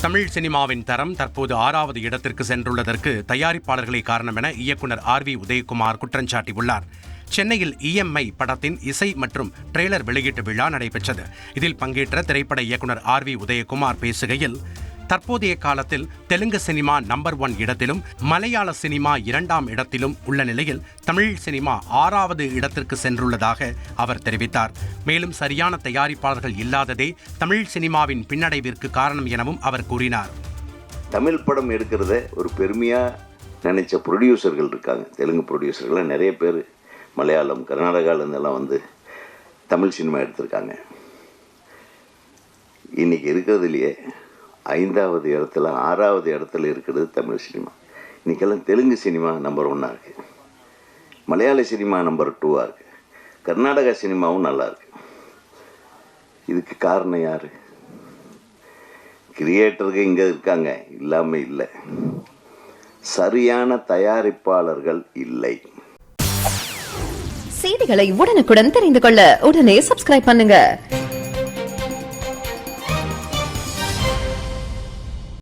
தமிழ் சினிமாவின் தரம் தற்போது 6வது இடத்திற்கு சென்றுள்ளதற்கு தயாரிப்பாளர்களே காரணம் என இயக்குனர் RV உதயகுமார் குற்றஞ்சாட்டியுள்ளார். சென்னையில் EMI படத்தின் இசை மற்றும் ட்ரெய்லர் வெளியீட்டு விழா நடைபெற்றது. இதில் பங்கேற்ற திரைப்பட இயக்குனர் RV உதயகுமார் பேசுகையில், தற்போதைய காலத்தில் தெலுங்கு சினிமா நம்பர் 1 இடத்திலும் மலையாள சினிமா 2ஆம் இடத்திலும் உள்ள நிலையில் தமிழ் சினிமா 6வது இடத்திற்கு சென்றுள்ளதாக அவர் தெரிவித்தார். மேலும் சரியான தயாரிப்பாளர்கள் இல்லாததே தமிழ் சினிமாவின் பின்னடைவிற்கு காரணம் எனவும் அவர் கூறினார். தமிழ் படம் எடுக்கிறத ஒரு பெருமையாக நினைச்ச ப்ரொடியூசர்கள் இருக்காங்க. தெலுங்கு ப்ரொடியூசர்கள் நிறைய பேர் மலையாளம், கர்நாடகாவிலேருந்தெல்லாம் வந்து தமிழ் சினிமா எடுத்திருக்காங்க. இன்றைக்கி இருக்கிறதுலையே 5வது இடத்துல 6வது இடத்துல இருக்கிறது தமிழ் சினிமா. இன்றைக்கெல்லாம் தெலுங்கு சினிமா நம்பர் 1 இருக்குது, மலையாள சினிமா நம்பர் 2 இருக்குது, கர்நாடகா சினிமாவும் நல்லா இருக்குது. இதுக்கு காரணம் யார்? கிரியேட்டருக்கு இங்கே இருக்காங்க, இல்லாமல் இல்லை. சரியான தயாரிப்பாளர்கள் இல்லை. செய்திகளை உடனுக்குடன் தெரிந்து கொள்ள உடனே சப்ஸ்கிரைப் பண்ணுங்க.